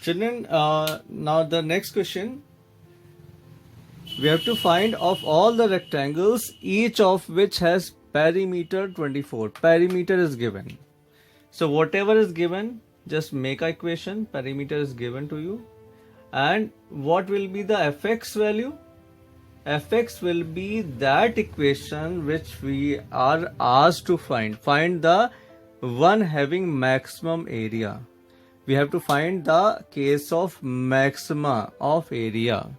Children, now the next question, we have to find of all the rectangles, each of which has perimeter 24. Perimeter is given. So whatever is given, just make a equation. Perimeter is given to you. And what will be the fx value? Fx will be that equation which we are asked to find. Find the one having maximum area. We have to find the case of maxima of area.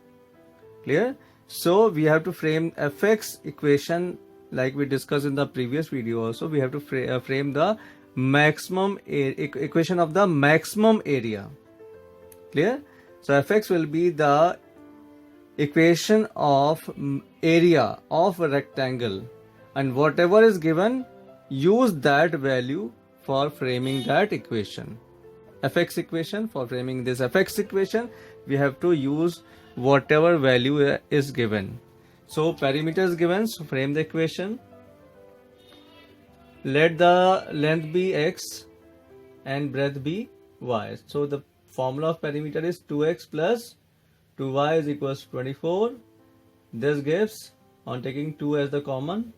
Clear? So we have to frame fx equation like we discussed in the previous video also. We have to frame the maximum equation of the maximum area. Clear? So fx will be the equation of area of a rectangle, and whatever is given, use that value for framing that equation. Fx equation, for framing this fx equation, we have to use whatever value is given. So perimeter is given, so frame the equation. Let the length be x and breadth be y. So the formula of perimeter is 2x plus 2y is equals to 24. This gives, on taking 2 as the common,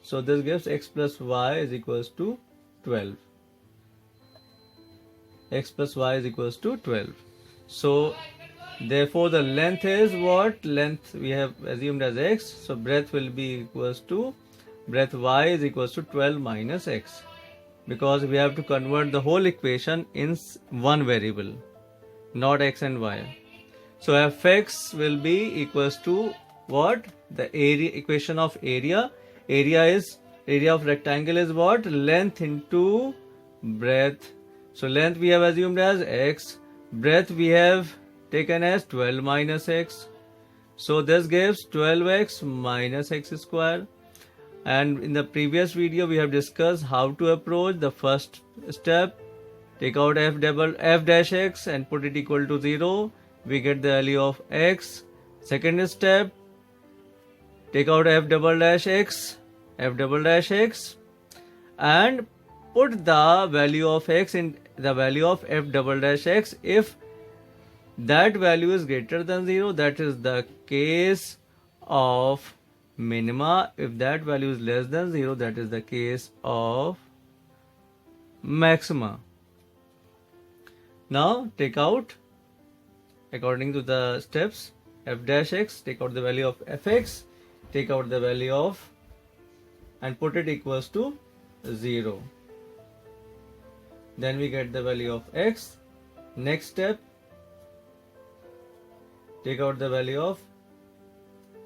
so this gives x plus y is equals to 12. X plus y is equals to 12. So therefore the length is what? Length we have assumed as x. So breadth will be equals to, breadth y is equals to 12 minus x. Because we have to convert the whole equation in one variable, not x and y. So fx will be equals to what? The area, equation of area. Area of rectangle is what? Length into breadth. So length we have assumed as x. Breadth we have taken as 12 minus x. So this gives 12x minus x square. And in the previous video we have discussed how to approach. The first step, take out f dash x and put it equal to 0. We get the value of x. Second step, take out f double dash x and put the value of x in the value of f double dash x. If that value is greater than 0, that is the case of minima. If that value is less than 0, that is the case of maxima. Now take out, according to the steps, f dash x, take out the value of fx, take out the value of, and put it equals to 0. Then we get the value of x. Next step, take out the value of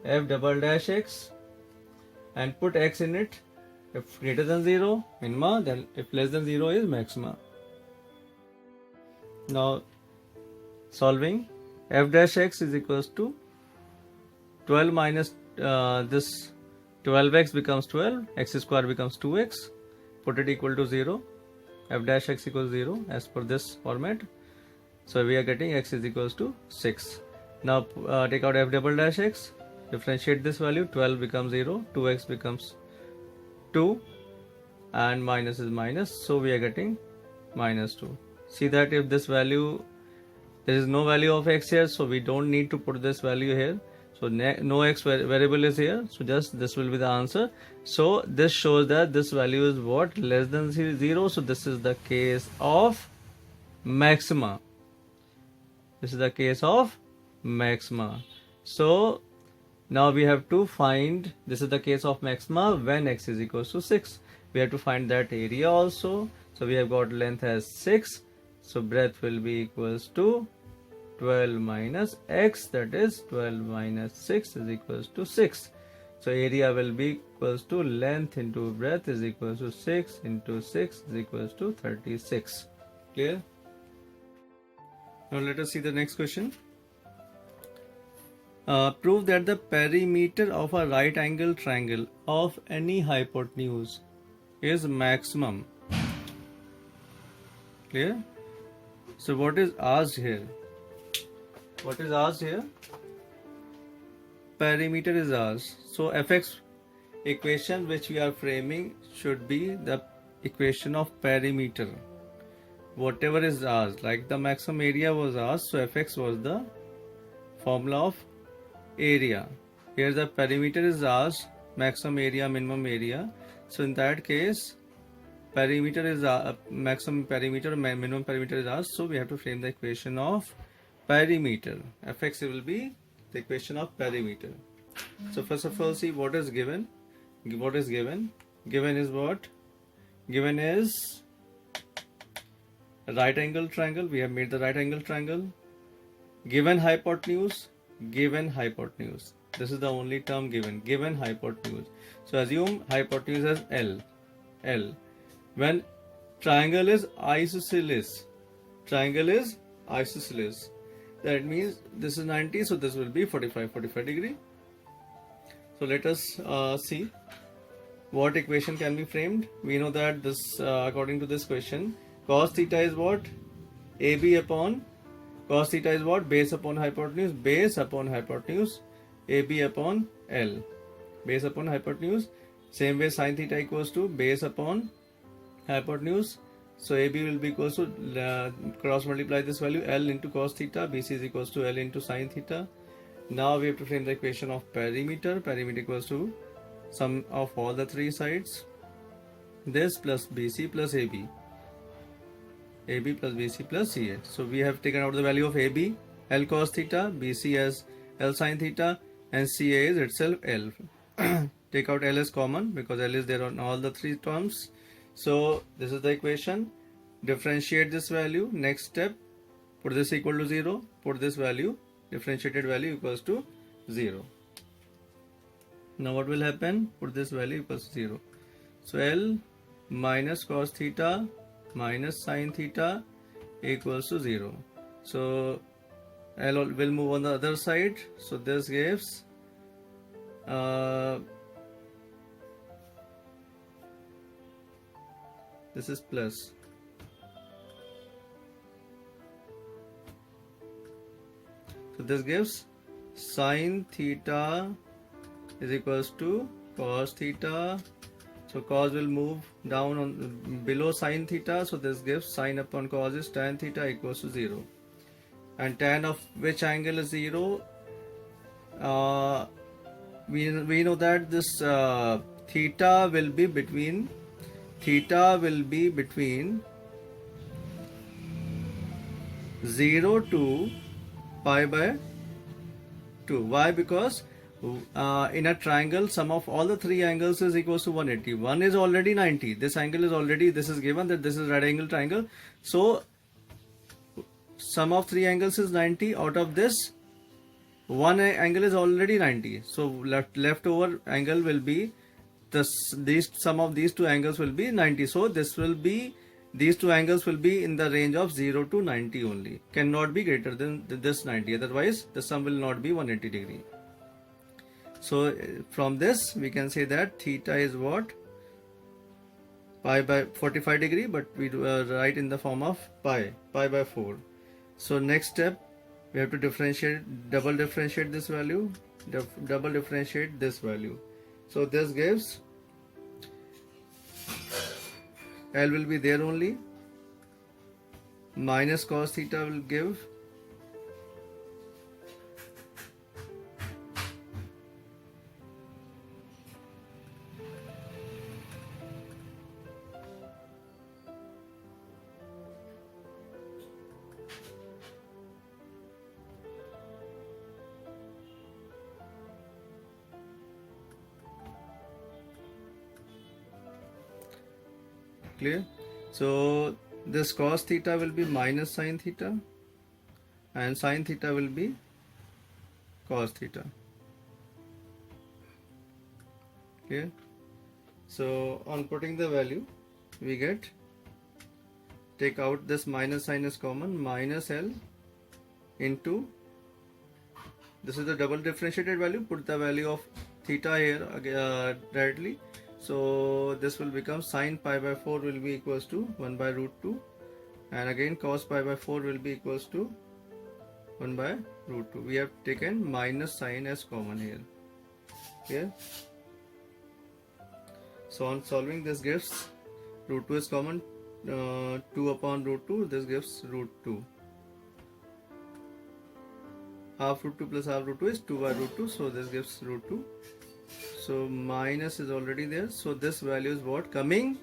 f double dash x and put x in it. If greater than 0, minima, then if less than 0 is maxima. Now solving, f dash x is equals to 12 minus this 12x becomes 12, x square becomes 2x, put it equal to 0, f dash x equals 0 as per this format. So we are getting x is equals to 6. Now take out f double dash x, differentiate this value, 12 becomes 0, 2x becomes 2, and minus is minus, so we are getting minus 2. See that if this value, there is no value of x here, so we don't need to put this value here. So no x variable is here, so just this will be the answer. So this shows that this value is what? Less than 0. So this is the case of maxima. This is the case of maxima. So now we have to find, this is the case of maxima when x is equals to 6. We have to find that area also. So we have got length as 6. So breadth will be equals to 12 minus x, that is 12 minus 6 is equals to 6. So area will be equals to length into breadth is equals to 6 into 6 is equals to 36. Clear? Now let us see the next question. Prove that the perimeter of a right angle triangle of any hypotenuse is maximum. Clear? So what is asked here? What is asked here? Perimeter is asked. So fx equation which we are framing should be the equation of perimeter. whatever is asked, like the maximum area was asked, so fx was the formula of area. Here the perimeter is asked, maximum area, minimum area. So in that case, perimeter is maximum perimeter, minimum perimeter is asked. So we have to frame the equation of perimeter. Fx will be the equation of perimeter. So first of all, see what is given. What is given? Given is what? Given is a right angle triangle. We have made the right angle triangle. Given hypotenuse. Given hypotenuse. This is the only term given. Given hypotenuse. So assume hypotenuse as L. L. When triangle is isosceles. Triangle is isosceles. That means this is 90, so this will be 45 degree. So let us see what equation can be framed. We know that this according to this question, cos theta is what? AB upon cos theta is what? Base upon hypotenuse, AB upon L. Base upon hypotenuse. Same way sin theta equals to base upon hypotenuse. So AB will be equals to cross multiply this value L into cos theta. BC is equals to L into sin theta. Now we have to frame the equation of perimeter. Perimeter equals to sum of all the three sides. This plus BC plus AB. AB plus BC plus CA. So we have taken out the value of AB, L cos theta, BC as L sin theta, and CA is itself L. Take out L as common because L is there on all the three terms. So this is the equation. Differentiate this value. Next step, put this equal to 0. Put this value, differentiated value equals to 0. Now what will happen? Put this value equals to 0. So L minus cos theta minus sin theta equals to 0. So L will move on the other side. So this gives this is plus. So this gives sin theta is equals to cos theta. So cos will move down on below sin theta. So this gives sin upon cos is tan theta equals to 0. And tan of which angle is 0? We know that this theta will be between 0 to pi by 2. Why? Because in a triangle, sum of all the three angles is equals to 180. One is already 90. This angle is already, this is given that this is right angle triangle. So sum of three angles is 90. Out of this, one angle is already 90. So leftover angle will be these sum of these two angles will be 90. So this will be, these two angles will be in the range of 0 to 90 only. Cannot be greater than this 90. Otherwise, the sum will not be 180 degree. So from this we can say that theta is what? Pi by 45 degree, but we write in the form of pi by 4. So next step, we have to differentiate, double differentiate this value, double differentiate this value. So this gives L will be there only, minus cos theta will give clear. So this cos theta will be minus sin theta and sin theta will be cos theta. Okay. So on putting the value, we get, take out this minus sign is common, minus L into, this is the double differentiated value, put the value of theta here directly. So this will become sin pi by 4 will be equals to 1 by root 2, and again cos pi by 4 will be equals to 1 by root 2. We have taken minus sign as common here. Okay. So on solving, this gives root 2 is common, 2 upon root 2, this gives root 2. Half root 2 plus half root 2 is 2 by root 2, so this gives root 2. So minus is already there, so this value is what? Coming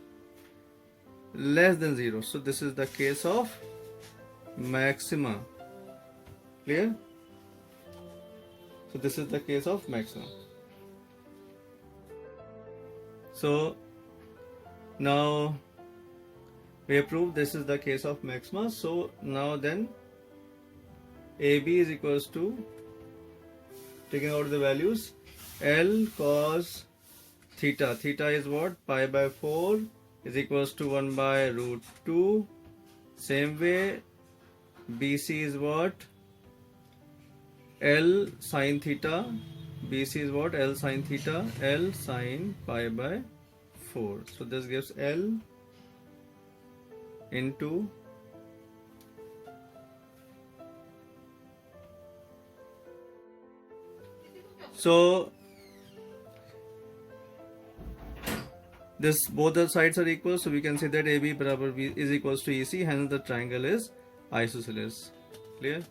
less than 0. So this is the case of maxima. Clear? So this is the case of maxima. So now we have proved this is the case of maxima. So now then AB is equals to, taking out the values, L cos theta. Theta is what? Pi by 4 is equals to 1 by root 2. Same way BC is what? L sin theta. BC is what? L sin theta. L sin pi by 4. So this gives L into so this both the sides are equal, so we can say that AB barabar B is equals to EC, hence the triangle is isosceles. Clear?